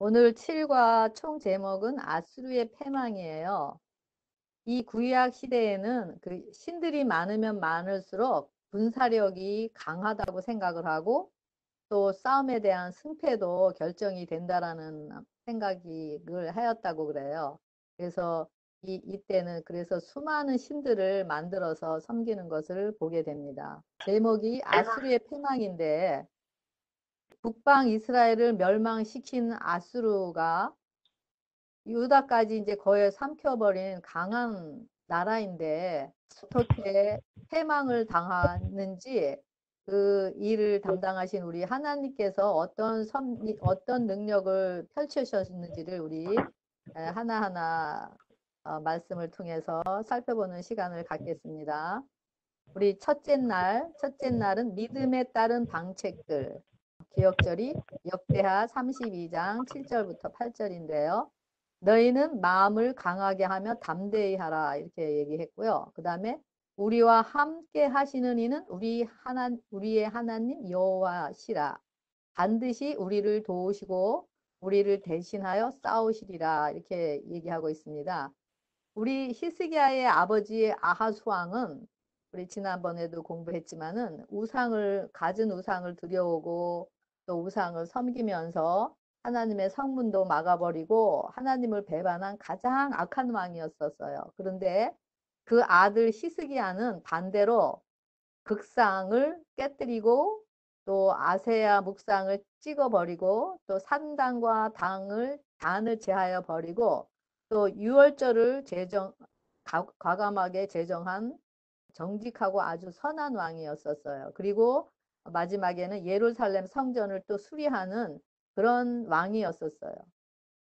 오늘 7과 총 제목은 아수르의 패망이에요. 이 구약 시대에는 그 신들이 많으면 많을수록 군사력이 강하다고 생각을 하고 또 싸움에 대한 승패도 결정이 된다라는 생각을 하였다고 그래요. 그래서 이때는 그래서 수많은 신들을 만들어서 섬기는 것을 보게 됩니다. 제목이 아수르의 패망인데 북방 이스라엘을 멸망시킨 아수르가 유다까지 이제 거의 삼켜버린 강한 나라인데 어떻게 패망을 당하는지 그 일을 담당하신 우리 하나님께서 어떤 능력을 펼치셨는지를 우리 하나하나 말씀을 통해서 살펴보는 시간을 갖겠습니다. 우리 첫째 날은 믿음에 따른 방책들. 기억절이 역대하 32장 7절부터 8절인데요. 너희는 마음을 강하게 하며 담대히 하라 이렇게 얘기했고요. 그 다음에 우리와 함께 하시는 이는 우리의 하나님 여호와시라. 반드시 우리를 도우시고 우리를 대신하여 싸우시리라 이렇게 얘기하고 있습니다. 우리 히스기야의 아버지 아하스 왕은 우리 지난번에도 공부했지만은 가진 우상을 들여오고 또 우상을 섬기면서 하나님의 성문도 막아버리고 하나님을 배반한 가장 악한 왕이었었어요. 그런데 그 아들 히스기야는 반대로 극상을 깨뜨리고 또 아세야 묵상을 찍어버리고 또 산당과 단을 제하여 버리고 또 유월절을 과감하게 제정한 정직하고 아주 선한 왕이었었어요. 그리고 마지막에는 예루살렘 성전을 또 수리하는 그런 왕이었었어요.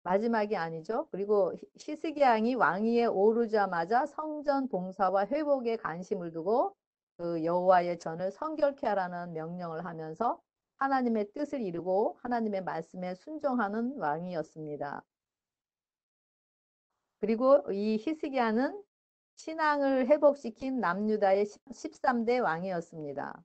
마지막이 아니죠. 그리고 히스기야이 왕위에 오르자마자 성전 봉사와 회복에 관심을 두고 그 여호와의 전을 성결케 하라는 명령을 하면서 하나님의 뜻을 이루고 하나님의 말씀에 순종하는 왕이었습니다. 그리고 이 히스기야는 신앙을 회복시킨 남유다의 13대 왕이었습니다.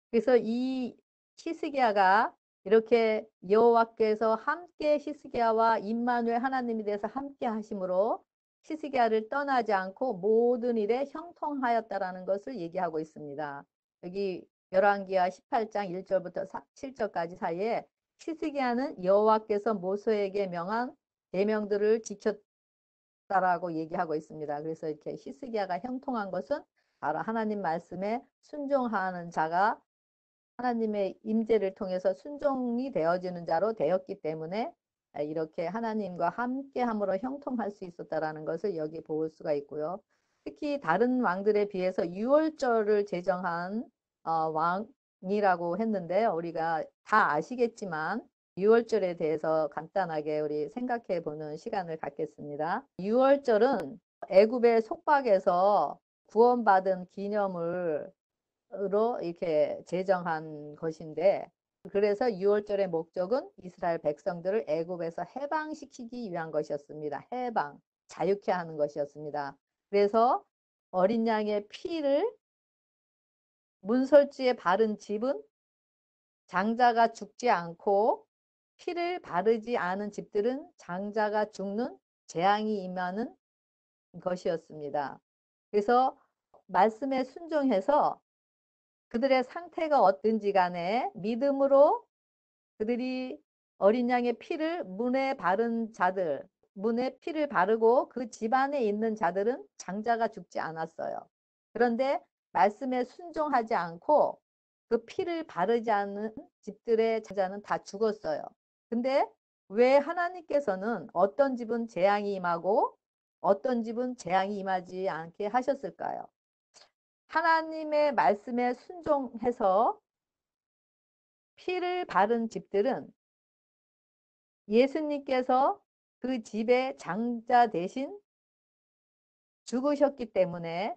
그래서 이 히스기야가 이렇게 여호와께서 함께 히스기야와 임마누엘 하나님이 돼서 함께 하심으로 히스기야를 떠나지 않고 모든 일에 형통하였다라는 것을 얘기하고 있습니다. 여기 열왕기하 18장 1절부터 7절까지 사이에 히스기야는 여호와께서 모세에게 명한 계명들을 지켰다라고 얘기하고 있습니다. 그래서 이렇게 히스기야가 형통한 것은 바로 하나님 말씀에 순종하는 자가 하나님의 임재를 통해서 순종이 되어지는 자로 되었기 때문에 이렇게 하나님과 함께함으로 형통할 수 있었다라는 것을 여기 볼 수가 있고요. 특히 다른 왕들에 비해서 유월절을 제정한 왕이라고 했는데 우리가 다 아시겠지만 유월절에 대해서 간단하게 우리 생각해 보는 시간을 갖겠습니다. 유월절은 애굽의 속박에서 구원받은 기념을 으로 이렇게 제정한 것인데 그래서 유월절의 목적은 이스라엘 백성들을 애굽에서 해방시키기 위한 것이었습니다. 자유케 하는 것이었습니다. 그래서 어린 양의 피를 문설주에 바른 집은 장자가 죽지 않고 피를 바르지 않은 집들은 장자가 죽는 재앙이 임하는 것이었습니다. 그래서 말씀에 순종해서 그들의 상태가 어떤지 간에 믿음으로 그들이 어린 양의 피를 문에 바른 자들, 문에 피를 바르고 그 집안에 있는 자들은 장자가 죽지 않았어요. 그런데 말씀에 순종하지 않고 그 피를 바르지 않은 집들의 장자는 다 죽었어요. 근데 왜 하나님께서는 어떤 집은 재앙이 임하고 어떤 집은 재앙이 임하지 않게 하셨을까요? 하나님의 말씀에 순종해서 피를 바른 집들은 예수님께서 그 집의 장자 대신 죽으셨기 때문에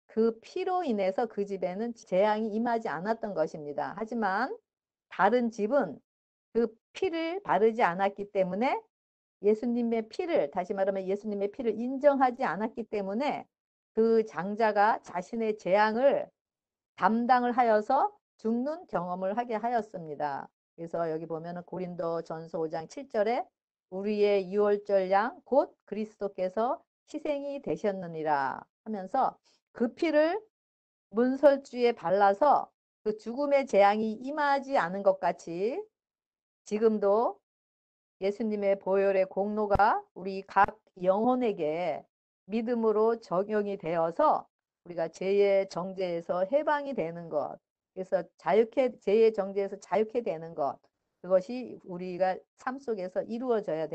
그 피로 인해서 그 집에는 재앙이 임하지 않았던 것입니다. 하지만 다른 집은 그 피를 바르지 않았기 때문에 다시 말하면 예수님의 피를 인정하지 않았기 때문에 그 장자가 자신의 재앙을 담당을 하여서 죽는 경험을 하게 하였습니다. 그래서 여기 보면은 고린도전서 5장 7절에 우리의 유월절 양 곧 그리스도께서 희생이 되셨느니라 하면서 그 피를 문설주에 발라서 그 죽음의 재앙이 임하지 않은 것 같이 지금도 예수님의 보혈의 공로가 우리 각 영혼에게 믿음으로 적용이 되어서 우리가 죄의 정죄에서 해방이 되는 것, 그래서 죄의 정죄에서 자유케 되는 것, 그것이 우리가 삶 속에서 이루어져야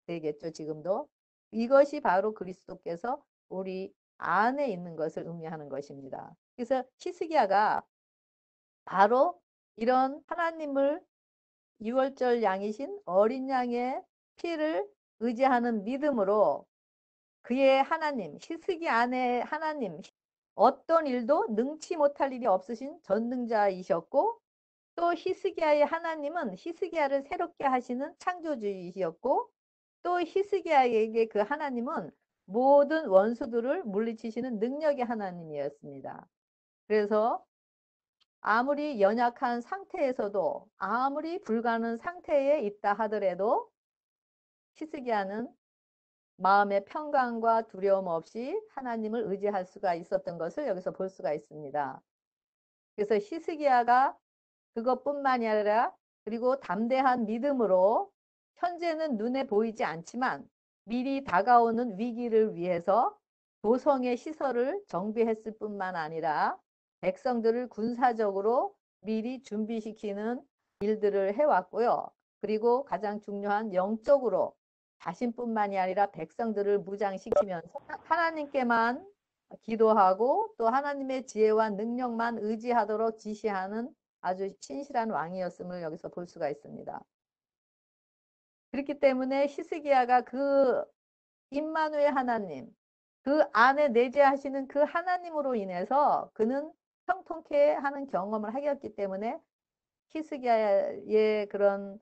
되겠죠. 지금도 이것이 바로 그리스도께서 우리 안에 있는 것을 의미하는 것입니다. 그래서 히스기야가 바로 이런 하나님을 유월절 양이신 어린 양의 피를 의지하는 믿음으로 그의 하나님, 히스기 안에 하나님, 어떤 일도 능치 못할 일이 없으신 전능자이셨고, 또 히스기야의 하나님은 히스기야를 새롭게 하시는 창조주이셨고, 또 히스기야에게 그 하나님은 모든 원수들을 물리치시는 능력의 하나님이었습니다. 그래서 아무리 연약한 상태에서도 아무리 불가능한 상태에 있다 하더라도 히스기야는 마음의 평강과 두려움 없이 하나님을 의지할 수가 있었던 것을 여기서 볼 수가 있습니다. 그래서 히스기야가 그것뿐만이 아니라 그리고 담대한 믿음으로 현재는 눈에 보이지 않지만 미리 다가오는 위기를 위해서 도성의 시설을 정비했을 뿐만 아니라 백성들을 군사적으로 미리 준비시키는 일들을 해왔고요. 그리고 가장 중요한 영적으로 자신뿐만이 아니라 백성들을 무장시키면서 하나님께만 기도하고 또 하나님의 지혜와 능력만 의지하도록 지시하는 아주 신실한 왕이었음을 여기서 볼 수가 있습니다. 그렇기 때문에 히스기야가 그 임마누엘 하나님, 그 안에 내재하시는 그 하나님으로 인해서 그는 형통케 하는 경험을 하였기 때문에 히스기야의 그런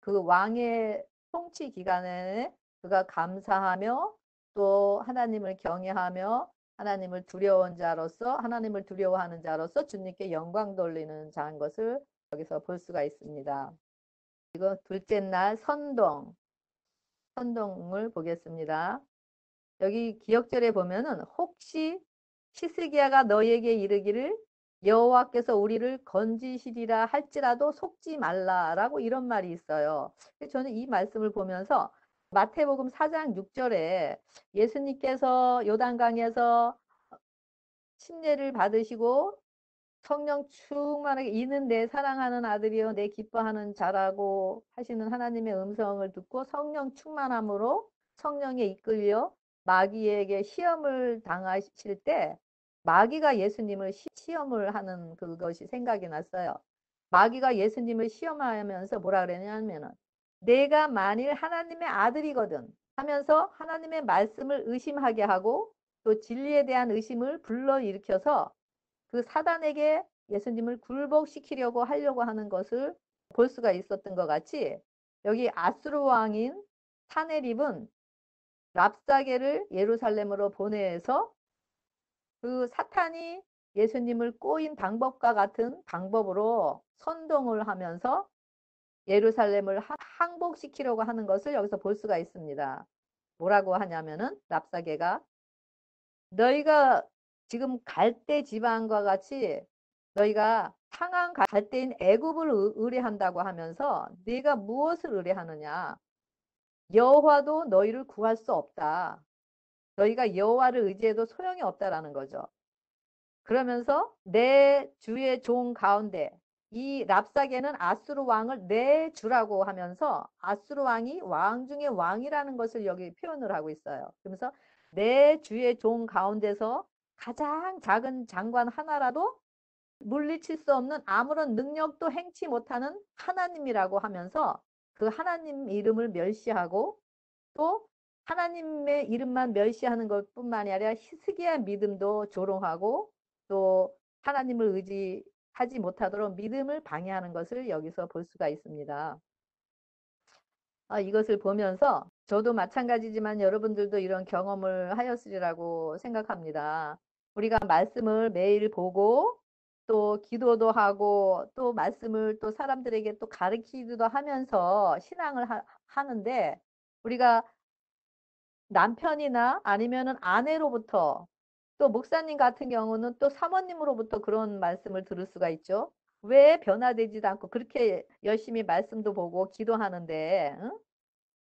그 왕의 통치 기간에 그가 감사하며 또 하나님을 경외하며 하나님을 두려운 자로서 하나님을 두려워하는 자로서 주님께 영광 돌리는 자인 것을 여기서 볼 수가 있습니다. 이거 둘째 날 선동을 보겠습니다. 여기 기역절에 보면은 혹시 히스기야가 너희에게 이르기를 여호와께서 우리를 건지시리라 할지라도 속지 말라라고 이런 말이 있어요. 저는 이 말씀을 보면서 마태복음 4장 6절에 예수님께서 요단강에서 침례를 받으시고 성령 충만하게 이는 내 사랑하는 아들이요 내 기뻐하는 자라고 하시는 하나님의 음성을 듣고 성령 충만함으로 성령에 이끌려 마귀에게 시험을 당하실 때 마귀가 예수님을 시험을 하는 그것이 생각이 났어요. 마귀가 예수님을 시험하면서 뭐라 그랬냐면은 내가 만일 하나님의 아들이거든 하면서 하나님의 말씀을 의심하게 하고 또 진리에 대한 의심을 불러일으켜서 그 사단에게 예수님을 굴복시키려고 하려고 하는 것을 볼 수가 있었던 것 같이 여기 아수르 왕인 사네립은 랍사게를 예루살렘으로 보내서 그 사탄이 예수님을 꼬인 방법과 같은 방법으로 선동을 하면서 예루살렘을 항복시키려고 하는 것을 여기서 볼 수가 있습니다. 뭐라고 하냐면은 랍사게가 너희가 지금 갈대 지방과 같이 너희가 상한 갈대인 애굽을 의뢰한다고 하면서 네가 무엇을 의뢰하느냐? 여호와도 너희를 구할 수 없다. 너희가 여호와를 의지해도 소용이 없다라는 거죠. 그러면서 내 주의 종 가운데 이 랍사게는 아수르 왕을 내 주라고 하면서 아수르 왕이 왕 중에 왕이라는 것을 여기 표현을 하고 있어요. 그러면서 내 주의 종 가운데서 가장 작은 장관 하나라도 물리칠 수 없는 아무런 능력도 행치 못하는 하나님이라고 하면서 그 하나님 이름을 멸시하고 또 하나님의 이름만 멸시하는 것뿐만이 아니라 히스기야 믿음도 조롱하고 또 하나님을 의지하지 못하도록 믿음을 방해하는 것을 여기서 볼 수가 있습니다. 이것을 보면서 저도 마찬가지지만 여러분들도 이런 경험을 하였으리라고 생각합니다. 우리가 말씀을 매일 보고 또 기도도 하고 또 말씀을 또 사람들에게 또 가르치기도 하면서 신앙을 하는데 우리가 남편이나 아니면은 아내로부터 또 목사님 같은 경우는 또 사모님으로부터 그런 말씀을 들을 수가 있죠. 왜 변화되지도 않고 그렇게 열심히 말씀도 보고 기도하는데 응?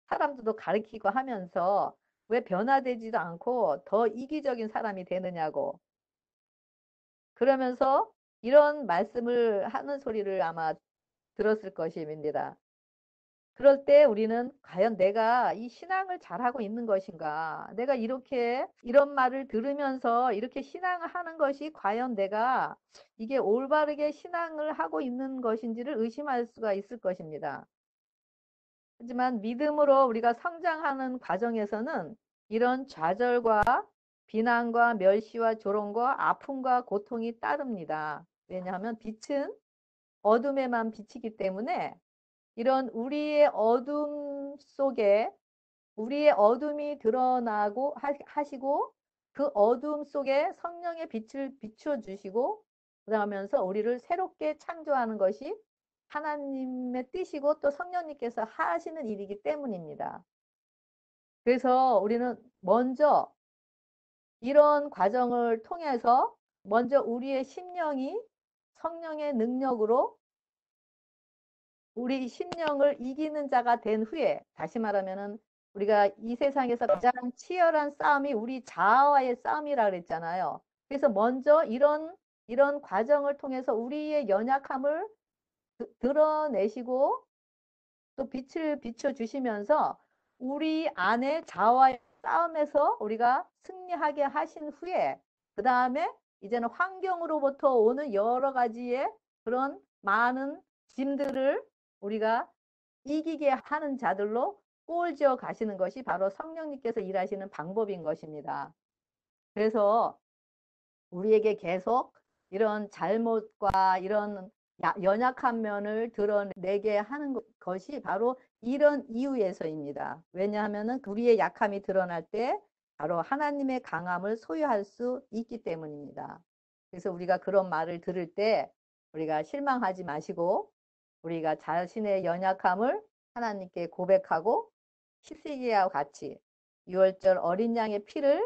사람들도 가르치고 하면서 왜 변화되지도 않고 더 이기적인 사람이 되느냐고. 그러면서 이런 말씀을 하는 소리를 아마 들었을 것입니다. 그럴 때 우리는 과연 내가 이 신앙을 잘하고 있는 것인가? 내가 이렇게 이런 말을 들으면서 이렇게 신앙을 하는 것이 과연 내가 이게 올바르게 신앙을 하고 있는 것인지를 의심할 수가 있을 것입니다. 하지만 믿음으로 우리가 성장하는 과정에서는 이런 좌절과 비난과 멸시와 조롱과 아픔과 고통이 따릅니다. 왜냐하면 빛은 어둠에만 비치기 때문에 이런 우리의 어둠 속에 우리의 어둠이 드러나고 하시고 그 어둠 속에 성령의 빛을 비춰주시고 그러면서 우리를 새롭게 창조하는 것이 하나님의 뜻이고 또 성령님께서 하시는 일이기 때문입니다. 그래서 우리는 먼저 이런 과정을 통해서 먼저 우리의 심령이 성령의 능력으로 우리 심령을 이기는 자가 된 후에 다시 말하면은 우리가 이 세상에서 가장 치열한 싸움이 우리 자아와의 싸움이라 그랬잖아요. 그래서 먼저 이런 과정을 통해서 우리의 연약함을 드러내시고 또 빛을 비춰 주시면서 우리 안에 자아와의 싸움에서 우리가 승리하게 하신 후에 그 다음에 이제는 환경으로부터 오는 여러 가지의 그런 많은 짐들을 우리가 이기게 하는 자들로 꼴지어 가시는 것이 바로 성령님께서 일하시는 방법인 것입니다. 그래서 우리에게 계속 이런 잘못과 이런 연약한 면을 드러내게 하는 것이 바로 이런 이유에서입니다. 왜냐하면 우리의 약함이 드러날 때 바로 하나님의 강함을 소유할 수 있기 때문입니다. 그래서 우리가 그런 말을 들을 때 우리가 실망하지 마시고 우리가 자신의 연약함을 하나님께 고백하고 히스기야와 같이 유월절 어린 양의 피를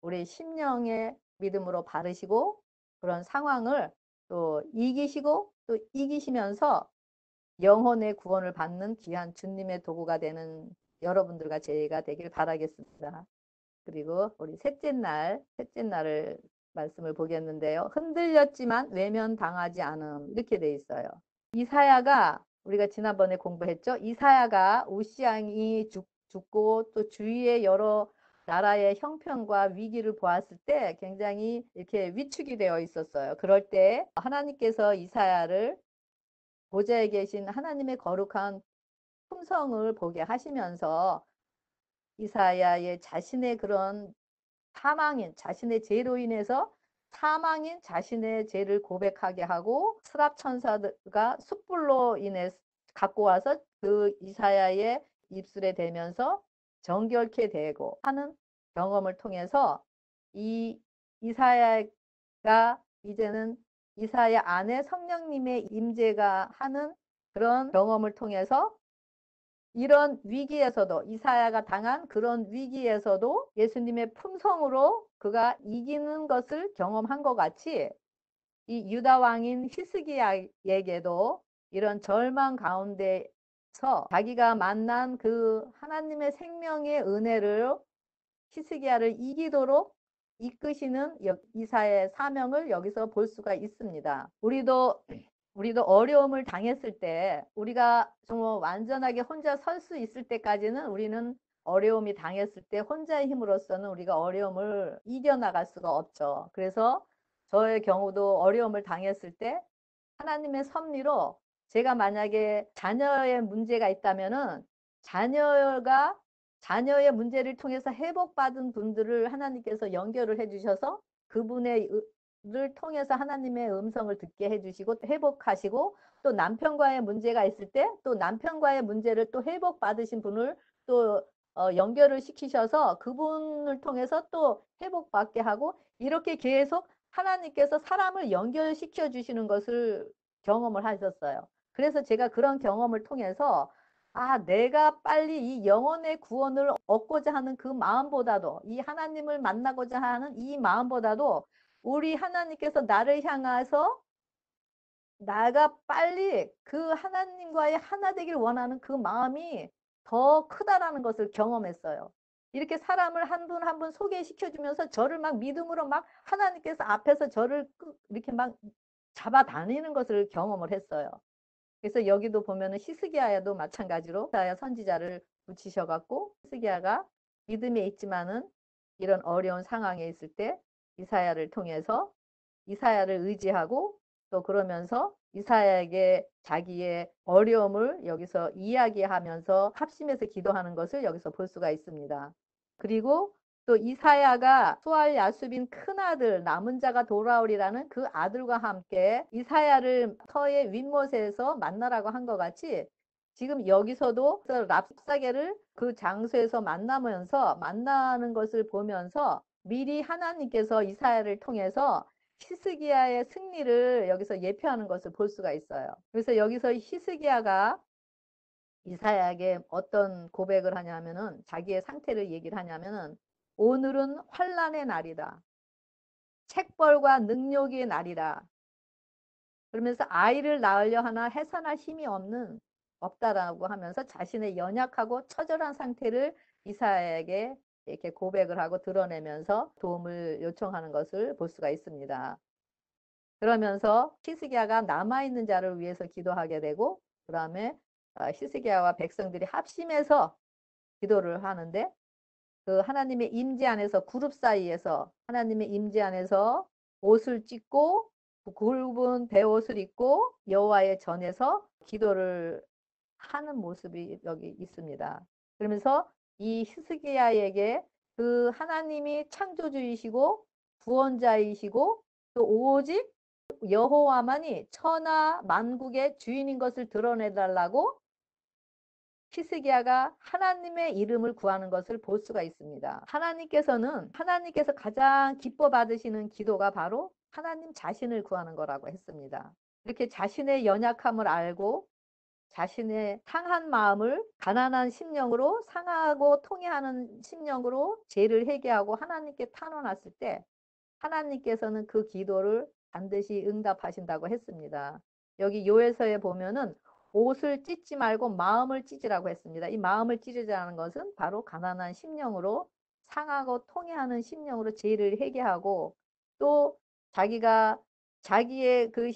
우리 심령의 믿음으로 바르시고 그런 상황을 또 이기시고 또 이기시면서 영혼의 구원을 받는 귀한 주님의 도구가 되는 여러분들과 제가 되길 바라겠습니다. 그리고 우리 셋째 날을 말씀을 보겠는데요. 흔들렸지만 외면당하지 않음 이렇게 돼 있어요. 이사야가 우리가 지난번에 공부했죠. 이사야가 우시앙이 죽고 또 주위의 여러 나라의 형편과 위기를 보았을 때 굉장히 이렇게 위축이 되어 있었어요. 그럴 때 하나님께서 이사야를 보좌에 계신 하나님의 거룩한 품성을 보게 하시면서 이사야의 자신의 그런 사망인 자신의 죄로 인해서 사망인 자신의 죄를 고백하게 하고 스랍 천사가 숯불로 인해 갖고 와서 그 이사야의 입술에 대면서 정결케 되고 하는 경험을 통해서 이 이사야가 이제는 이사야 안에 성령님의 임재가 하는 그런 경험을 통해서 이런 위기에서도 이사야가 당한 그런 위기에서도 예수님의 품성으로 그가 이기는 것을 경험한 것 같이 이 유다 왕인 히스기야에게도 이런 절망 가운데서 자기가 만난 그 하나님의 생명의 은혜를 히스기야를 이기도록 이끄시는 이사야의 사명을 여기서 볼 수가 있습니다. 우리도 어려움을 당했을 때 우리가 좀 완전하게 혼자 설 수 있을 때까지는 우리는 어려움이 당했을 때 혼자의 힘으로서는 우리가 어려움을 이겨나갈 수가 없죠. 그래서 저의 경우도 어려움을 당했을 때 하나님의 섭리로 제가 만약에 자녀의 문제가 있다면은 자녀의 문제를 통해서 회복받은 분들을 하나님께서 연결을 해주셔서 그분의 를 통해서 하나님의 음성을 듣게 해주시고 회복하시고 또 남편과의 문제가 있을 때 또 남편과의 문제를 또 회복받으신 분을 또 연결을 시키셔서 그분을 통해서 또 회복받게 하고 이렇게 계속 하나님께서 사람을 연결시켜 주시는 것을 경험을 하셨어요. 그래서 제가 그런 경험을 통해서 내가 빨리 이 영혼의 구원을 얻고자 하는 그 마음보다도, 이 하나님을 만나고자 하는 이 마음보다도 우리 하나님께서 나를 향해서 나가 빨리 그 하나님과의 하나 되길 원하는 그 마음이 더 크다라는 것을 경험했어요. 이렇게 사람을 한 분 한 분 소개시켜 주면서 저를 막 믿음으로 막 하나님께서 앞에서 저를 이렇게 막 잡아 다니는 것을 경험을 했어요. 그래서 여기도 보면은 히스기야도 마찬가지로 이사야 선지자를 붙이셔 갖고, 히스기야가 믿음에 있지만은 이런 어려운 상황에 있을 때 이사야를 통해서 이사야를 의지하고, 또 그러면서 이사야에게 자기의 어려움을 여기서 이야기하면서 합심해서 기도하는 것을 여기서 볼 수가 있습니다. 그리고 또 이사야가 수알 야수빈 큰아들 남은 자가 돌아오리라는 그 아들과 함께 이사야를 터의 윗못에서 만나라고 한 것 같이, 지금 여기서도 랍사게를 그 장소에서 만나는 것을 보면서 미리 하나님께서 이사야를 통해서 히스기야의 승리를 여기서 예표하는 것을 볼 수가 있어요. 그래서 여기서 히스기야가 이사야에게 어떤 고백을 하냐면은, 자기의 상태를 얘기를 하냐면은, 오늘은 환난의 날이다. 책벌과 능욕의 날이다. 그러면서 아이를 낳으려 하나 해산할 힘이 없다라고 하면서 자신의 연약하고 처절한 상태를 이사야에게 이렇게 고백을 하고 드러내면서 도움을 요청하는 것을 볼 수가 있습니다. 그러면서 히스기야가 남아있는 자를 위해서 기도하게 되고, 그 다음에 히스기야와 백성들이 합심해서 기도를 하는데, 그 하나님의 임재 안에서, 그룹 사이에서 하나님의 임재 안에서 옷을 찢고 굵은 베옷을 입고 여호와의 전에서 기도를 하는 모습이 여기 있습니다. 그러면서 이 히스기야에게 그 하나님이 창조주이시고 구원자이시고 또 오직 여호와만이 천하 만국의 주인인 것을 드러내달라고 히스기야가 하나님의 이름을 구하는 것을 볼 수가 있습니다. 하나님께서 가장 기뻐 받으시는 기도가 바로 하나님 자신을 구하는 거라고 했습니다. 이렇게 자신의 연약함을 알고 자신의 상한 마음을 가난한 심령으로, 상하고 통해하는 심령으로 죄를 회개하고 하나님께 탄원했을 때 하나님께서는 그 기도를 반드시 응답하신다고 했습니다. 여기 요엘서에 보면은 옷을 찢지 말고 마음을 찢으라고 했습니다. 이 마음을 찢으자는 것은 바로 가난한 심령으로, 상하고 통해하는 심령으로 죄를 회개하고, 또 자기의 그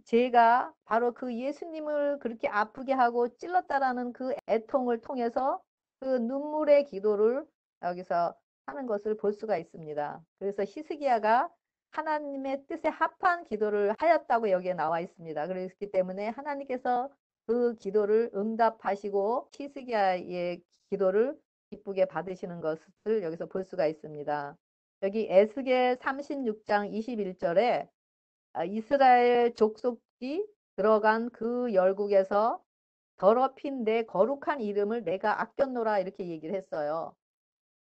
죄가 바로 그 예수님을 그렇게 아프게 하고 찔렀다라는 그 애통을 통해서 그 눈물의 기도를 여기서 하는 것을 볼 수가 있습니다. 그래서 히스기야가 하나님의 뜻에 합한 기도를 하였다고 여기에 나와 있습니다. 그렇기 때문에 하나님께서 그 기도를 응답하시고 히스기야의 기도를 기쁘게 받으시는 것을 여기서 볼 수가 있습니다. 여기 에스겔 36장 21절에 이스라엘 족속이 들어간 그 열국에서 더럽힌 내 거룩한 이름을 내가 아꼈노라, 이렇게 얘기를 했어요.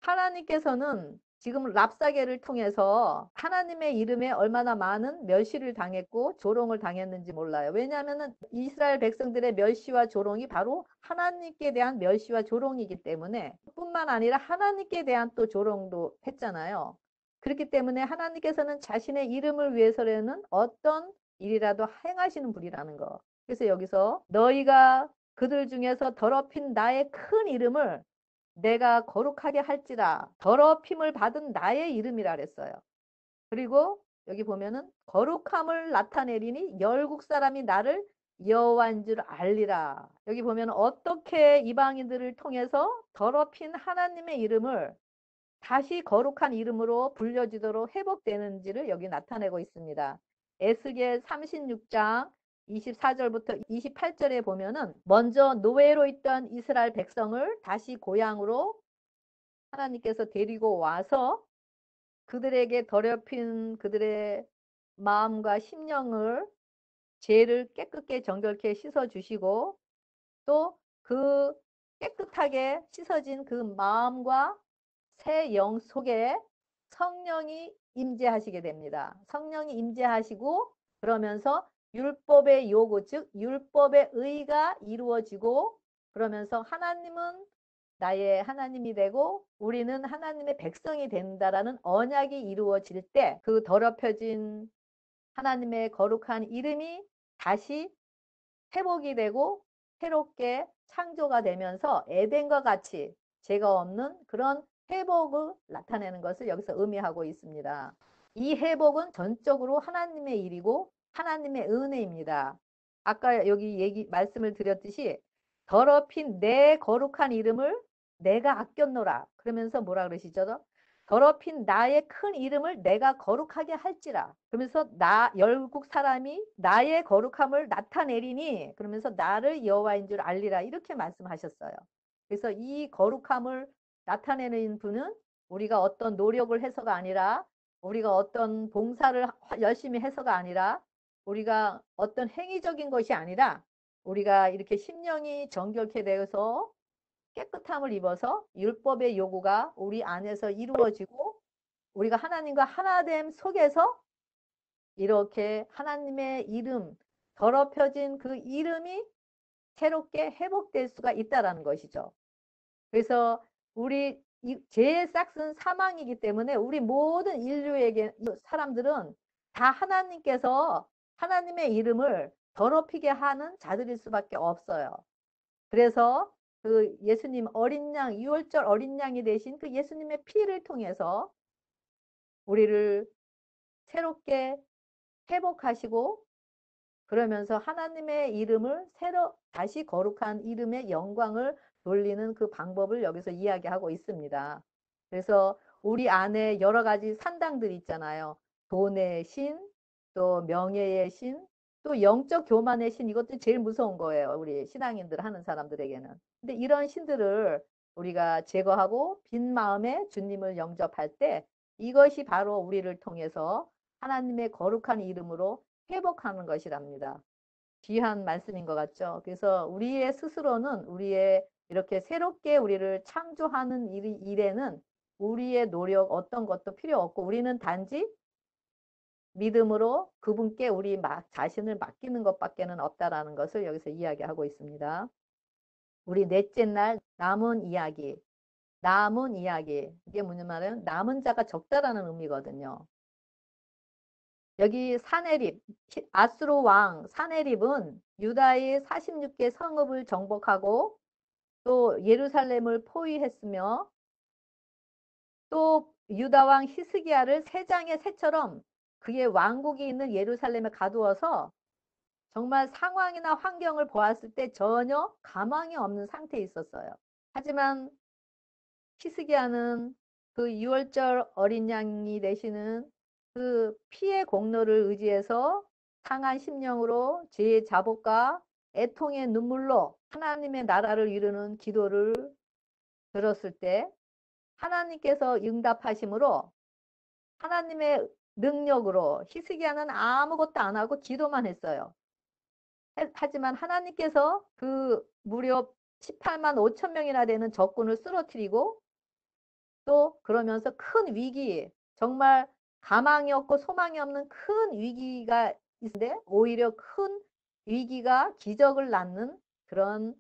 하나님께서는 지금 랍사게를 통해서 하나님의 이름에 얼마나 많은 멸시를 당했고 조롱을 당했는지 몰라요. 왜냐하면 이스라엘 백성들의 멸시와 조롱이 바로 하나님께 대한 멸시와 조롱이기 때문에, 뿐만 아니라 하나님께 대한 또 조롱도 했잖아요. 그렇기 때문에 하나님께서는 자신의 이름을 위해서라는 어떤 일이라도 행하시는 분이라는 거. 그래서 여기서 너희가 그들 중에서 더럽힌 나의 큰 이름을 내가 거룩하게 할지라, 더럽힘을 받은 나의 이름이라 그랬어요. 그리고 여기 보면은 거룩함을 나타내리니 열국 사람이 나를 여호와인 줄 알리라. 여기 보면 어떻게 이방인들을 통해서 더럽힌 하나님의 이름을 다시 거룩한 이름으로 불려지도록 회복되는지를 여기 나타내고 있습니다. 에스겔 36장 24절부터 28절에 보면은 먼저 노예로 있던 이스라엘 백성을 다시 고향으로 하나님께서 데리고 와서 그들에게 더럽힌 그들의 마음과 심령을, 죄를 깨끗게 정결케 씻어 주시고, 또 그 깨끗하게 씻어진 그 마음과 새 영 속에 성령이 임재하시게 됩니다. 성령이 임재하시고 그러면서 율법의 요구, 즉 율법의 의가 이루어지고 그러면서 하나님은 나의 하나님이 되고 우리는 하나님의 백성이 된다라는 언약이 이루어질 때 그 더럽혀진 하나님의 거룩한 이름이 다시 회복이 되고 새롭게 창조가 되면서 에덴과 같이 죄가 없는 그런 회복을 나타내는 것을 여기서 의미하고 있습니다. 이 회복은 전적으로 하나님의 일이고 하나님의 은혜입니다. 아까 여기 말씀을 드렸듯이 더럽힌 내 거룩한 이름을 내가 아꼈노라. 그러면서 뭐라 그러시죠? 더럽힌 나의 큰 이름을 내가 거룩하게 할지라. 그러면서 열국 사람이 나의 거룩함을 나타내리니 그러면서 나를 여호와인 줄 알리라. 이렇게 말씀하셨어요. 그래서 이 거룩함을 나타내는 분은 우리가 어떤 노력을 해서가 아니라 우리가 어떤 봉사를 열심히 해서가 아니라 우리가 어떤 행위적인 것이 아니라 우리가 이렇게 심령이 정결케 되어서 깨끗함을 입어서 율법의 요구가 우리 안에서 이루어지고 우리가 하나님과 하나됨 속에서 이렇게 하나님의 이름, 더럽혀진 그 이름이 새롭게 회복될 수가 있다는 것이죠. 그래서 우리 죄의 싹은 사망이기 때문에 우리 모든 인류에게 사람들은 다 하나님께서 하나님의 이름을 더럽히게 하는 자들일 수밖에 없어요. 그래서 그 예수님 어린 양, 유월절 어린 양이 되신 그 예수님의 피를 통해서 우리를 새롭게 회복하시고 그러면서 하나님의 이름을 다시 거룩한 이름의 영광을 돌리는 그 방법을 여기서 이야기하고 있습니다. 그래서 우리 안에 여러 가지 산당들이 있잖아요. 돈의 신, 또 명예의 신, 또 영적 교만의 신, 이것도 제일 무서운 거예요. 우리 신앙인들 하는 사람들에게는. 근데 이런 신들을 우리가 제거하고 빈 마음에 주님을 영접할 때 이것이 바로 우리를 통해서 하나님의 거룩한 이름으로 회복하는 것이랍니다. 귀한 말씀인 것 같죠. 그래서 우리의 스스로는 우리의 이렇게 새롭게 우리를 창조하는 일에는 우리의 노력 어떤 것도 필요 없고 우리는 단지 믿음으로 그분께 우리 자신을 맡기는 것밖에는 없다라는 것을 여기서 이야기하고 있습니다. 우리 넷째 날 남은 이야기. 남은 이야기. 이게 뭐냐면 남은 자가 적다라는 의미거든요. 여기 사네립, 아수르 왕 사네립은 유다의 46개 성읍을 정복하고 또 예루살렘을 포위했으며 또 유다 왕 히스기야를 새 장의 새처럼 그의 왕국이 있는 예루살렘에 가두어서 정말 상황이나 환경을 보았을 때 전혀 가망이 없는 상태에 있었어요. 하지만 히스기야는 그 유월절 어린 양이 되시는 그 피의 공로를 의지해서 상한 심령으로 죄의 자복과 애통의 눈물로 하나님의 나라를 이루는 기도를 들었을 때 하나님께서 응답하심으로 하나님의 능력으로 히스기야는 아무것도 안 하고 기도만 했어요. 하지만 하나님께서 그 무려 18만 5천 명이나 되는 적군을 쓰러뜨리고 또 그러면서 큰 위기, 정말 가망이 없고 소망이 없는 큰 위기가 있는데 오히려 큰 위기가 기적을 낳는 그런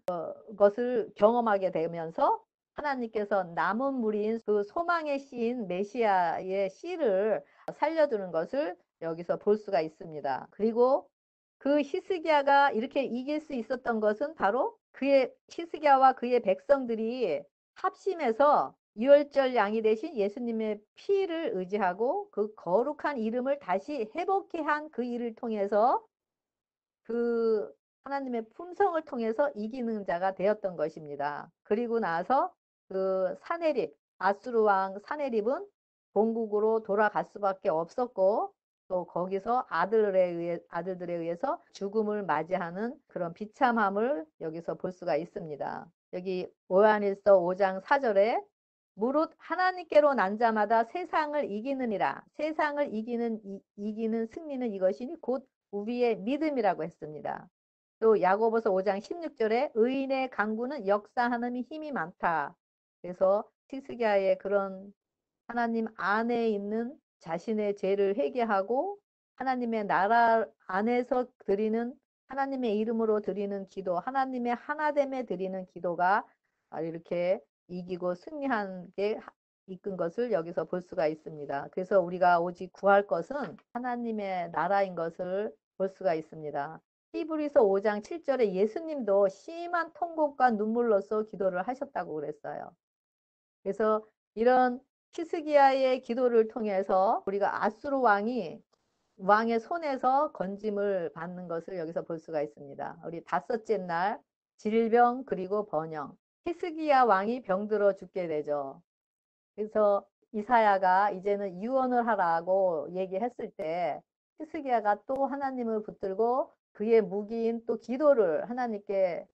것을 경험하게 되면서 하나님께서 남은 무리인 그 소망의 씨인 메시아의 씨를 살려두는 것을 여기서 볼 수가 있습니다. 그리고 그 히스기야가 이렇게 이길 수 있었던 것은 바로 그의 히스기야와 그의 백성들이 합심해서 유월절 양이 되신 예수님의 피를 의지하고 그 거룩한 이름을 다시 회복케 한 그 일을 통해서 그 하나님의 품성을 통해서 이기는 자가 되었던 것입니다. 그리고 나서 그 사네립, 아수르 왕 사네립은 본국으로 돌아갈 수밖에 없었고 또 거기서 아들들에 의해서 죽음을 맞이하는 그런 비참함을 여기서 볼 수가 있습니다. 여기 요한일서 5장 4절에 무릇 하나님께로 난 자마다 세상을 이기느니라. 세상을 이기는 승리는 이것이니 곧 우리의 믿음이라고 했습니다. 또 야고보서 5장 16절에 의인의 강구는 역사하는 힘이 많다. 그래서 히스기야의 그런 하나님 안에 있는 자신의 죄를 회개하고 하나님의 나라 안에서 드리는 하나님의 이름으로 드리는 기도, 하나님의 하나됨에 드리는 기도가 이렇게 이기고 승리한 게 이끈 것을 여기서 볼 수가 있습니다. 그래서 우리가 오직 구할 것은 하나님의 나라인 것을 볼 수가 있습니다. 히브리서 5장 7절에 예수님도 심한 통곡과 눈물로써 기도를 하셨다고 그랬어요. 그래서 이런 히스기야의 기도를 통해서 우리가 아수르 왕의 손에서 건짐을 받는 것을 여기서 볼 수가 있습니다. 우리 다섯째 날 질병 그리고 번영. 히스기야 왕이 병들어 죽게 되죠. 그래서 이사야가 이제는 유언을 하라고 얘기했을 때 히스기야가 또 하나님을 붙들고 그의 무기인 또 기도를 하나님께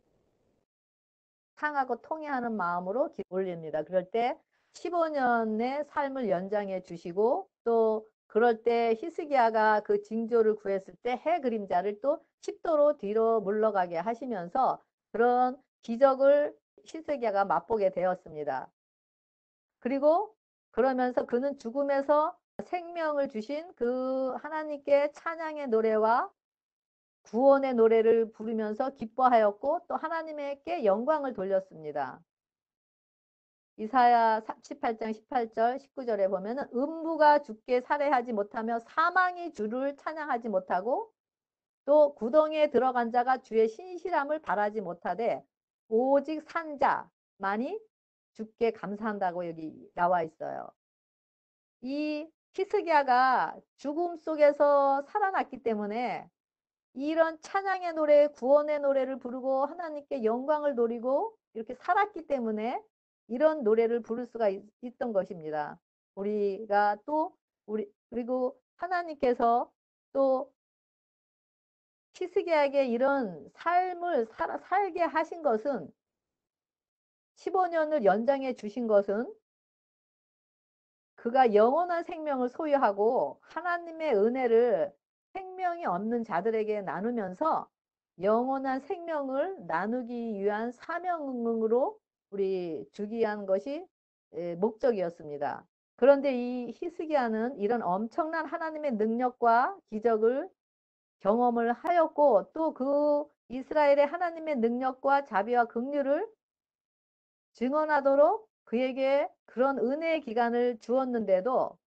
상하고 통회하는 마음으로 올립니다. 그럴 때 15년의 삶을 연장해 주시고 또 그럴 때 히스기야가 그 징조를 구했을 때 해 그림자를 또 10도로 뒤로 물러가게 하시면서 그런 기적을 히스기야가 맛보게 되었습니다. 그리고 그러면서 그는 죽음에서 생명을 주신 그 하나님께 찬양의 노래와 구원의 노래를 부르면서 기뻐하였고 또 하나님께 영광을 돌렸습니다. 이사야 38장 18절 19절에 보면은 음부가 주께 살해하지 못하며 사망이 주를 찬양하지 못하고 또 구덩이에 들어간 자가 주의 신실함을 바라지 못하되 오직 산 자만이 주께 감사한다고 여기 나와 있어요. 이 히스기야가 죽음 속에서 살아났기 때문에 이런 찬양의 노래, 구원의 노래를 부르고 하나님께 영광을 돌리고 이렇게 살았기 때문에 이런 노래를 부를 수가 있던 것입니다. 우리가 또 그리고 하나님께서 또 히스기야에게 이런 삶을 살게 하신 것은 15년을 연장해 주신 것은 그가 영원한 생명을 소유하고 하나님의 은혜를 생명이 없는 자들에게 나누면서 영원한 생명을 나누기 위한 사명으로 우리 주기 위한 것이 목적이었습니다. 그런데 이 히스기야는 이런 엄청난 하나님의 능력과 기적을 경험을 하였고 또 그 이스라엘의 하나님의 능력과 자비와 긍휼을 증언하도록 그에게 그런 은혜의 기간을 주었는데도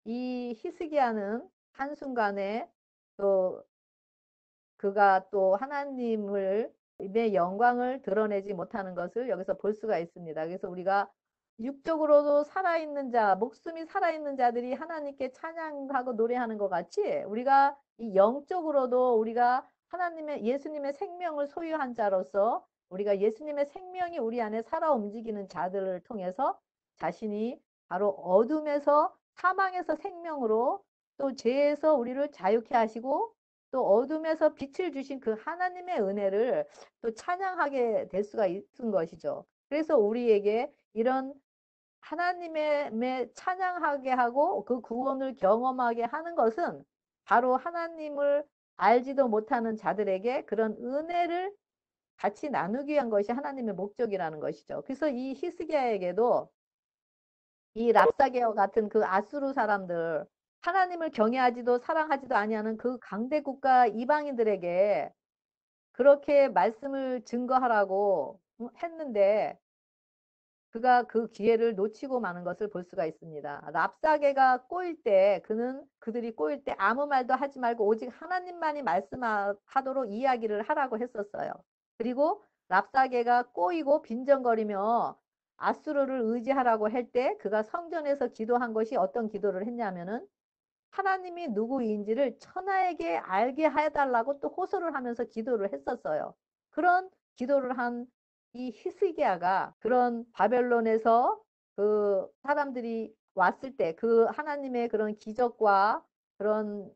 이 히스기야는 한순간에 또 그가 또 하나님의 영광을 드러내지 못하는 것을 여기서 볼 수가 있습니다. 그래서 우리가 육적으로도 살아있는 자, 목숨이 살아있는 자들이 하나님께 찬양하고 노래하는 것 같이 우리가 이 영적으로도 우리가 하나님의 예수님의 생명을 소유한 자로서 우리가 예수님의 생명이 우리 안에 살아 움직이는 자들을 통해서 자신이 바로 어둠에서 사망에서 생명으로 또 죄에서 우리를 자유케 하시고 또 어둠에서 빛을 주신 그 하나님의 은혜를 또 찬양하게 될 수가 있는 것이죠. 그래서 우리에게 이런 하나님의 찬양하게 하고 그 구원을 경험하게 하는 것은 바로 하나님을 알지도 못하는 자들에게 그런 은혜를 같이 나누기 위한 것이 하나님의 목적이라는 것이죠. 그래서 이 히스기야에게도 이 랍사게와 같은 그 아수르 사람들 하나님을 경외하지도 사랑하지도 아니하는 그 강대국가 이방인들에게 그렇게 말씀을 증거하라고 했는데 그가 그 기회를 놓치고 마는 것을 볼 수가 있습니다. 랍사게가 꼬일 때 그들이 꼬일 때 아무 말도 하지 말고 오직 하나님만이 말씀하도록 이야기를 하라고 했었어요. 그리고 랍사게가 꼬이고 빈정거리며 아수르를 의지하라고 할 때 그가 성전에서 기도한 것이 어떤 기도를 했냐면은 하나님이 누구인지를 천하에게 알게 해달라고 또 호소를 하면서 기도를 했었어요. 그런 기도를 한 이 히스기야가 그런 바벨론에서 그 사람들이 왔을 때 그 하나님의 그런 기적과 그런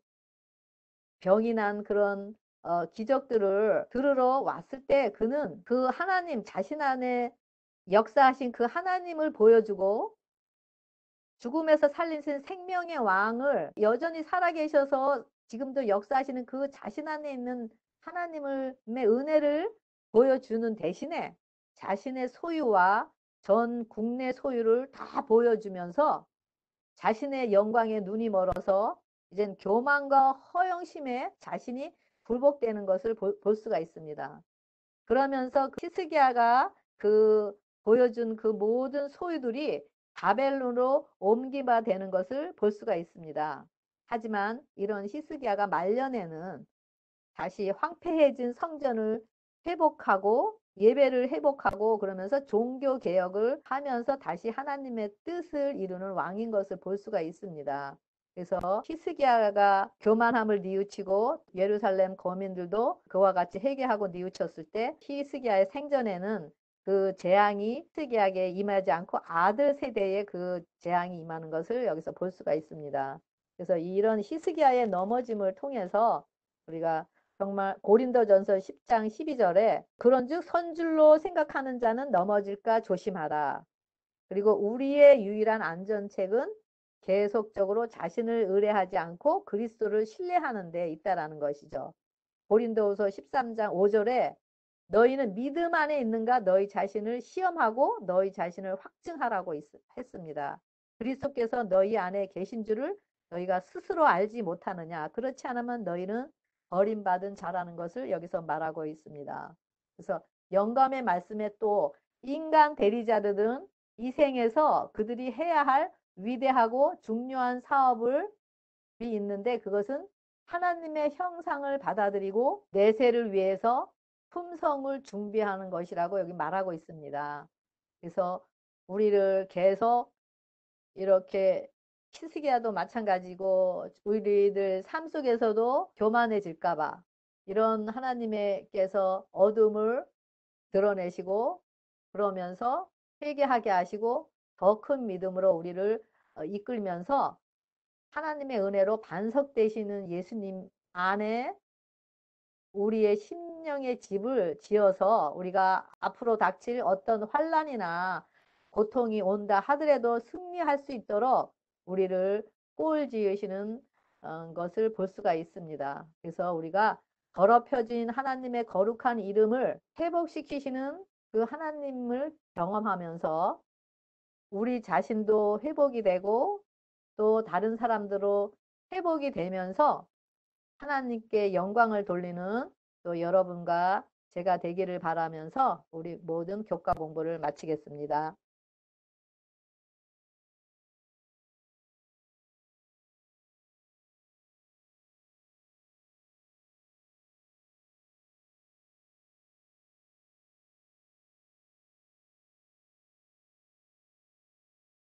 병이 난 그런 기적들을 들으러 왔을 때 그는 그 하나님 자신 안에 역사하신 그 하나님을 보여주고 죽음에서 살리신 생명의 왕을 여전히 살아계셔서 지금도 역사하시는 그 자신 안에 있는 하나님의 은혜를 보여주는 대신에 자신의 소유와 전 국내 소유를 다 보여주면서 자신의 영광에 눈이 멀어서 이젠 교만과 허영심에 자신이 굴복되는 것을 볼 수가 있습니다. 그러면서 히스기야가 보여준 그 모든 소유들이 바벨론으로 옮기가 되는 것을 볼 수가 있습니다. 하지만 이런 히스기야가 말년에는 다시 황폐해진 성전을 회복하고 예배를 회복하고 그러면서 종교 개혁을 하면서 다시 하나님의 뜻을 이루는 왕인 것을 볼 수가 있습니다. 그래서 히스기야가 교만함을 뉘우치고 예루살렘 거민들도 그와 같이 회개하고 뉘우쳤을 때 히스기야의 생전에는 그 재앙이 히스기야에게 임하지 않고 아들 세대에 그 재앙이 임하는 것을 여기서 볼 수가 있습니다. 그래서 이런 히스기야의 넘어짐을 통해서 우리가 정말 고린도전서 10장 12절에 그런즉 선줄로 생각하는 자는 넘어질까 조심하라. 그리고 우리의 유일한 안전책은 계속적으로 자신을 의뢰하지 않고 그리스도를 신뢰하는 데 있다라는 것이죠. 고린도후서 13장 5절에 너희는 믿음 안에 있는가 너희 자신을 시험하고 너희 자신을 확증하라고 했습니다. 그리스도께서 너희 안에 계신 줄을 너희가 스스로 알지 못하느냐. 그렇지 않으면 너희는 버림받은 자라는 것을 여기서 말하고 있습니다. 그래서 영감의 말씀에 또 인간 대리자들은 이 생에서 그들이 해야 할 위대하고 중요한 사업이 있는데 그것은 하나님의 형상을 받아들이고 내세를 위해서 품성을 준비하는 것이라고 여기 말하고 있습니다. 그래서 우리를 계속 이렇게 히스기야도 마찬가지고 우리들 삶 속에서도 교만해질까봐 이런 하나님께서 어둠을 드러내시고 그러면서 회개하게 하시고 더 큰 믿음으로 우리를 이끌면서 하나님의 은혜로 반석되시는 예수님 안에 우리의 심령의 집을 지어서 우리가 앞으로 닥칠 어떤 환난이나 고통이 온다 하더라도 승리할 수 있도록 우리를 꼴 지으시는 것을 볼 수가 있습니다. 그래서 우리가 더럽혀진 하나님의 거룩한 이름을 회복시키시는 그 하나님을 경험하면서 우리 자신도 회복이 되고 또 다른 사람들로 회복이 되면서 하나님께 영광을 돌리는 또 여러분과 제가 되기를 바라면서 우리 모든 교과 공부를 마치겠습니다.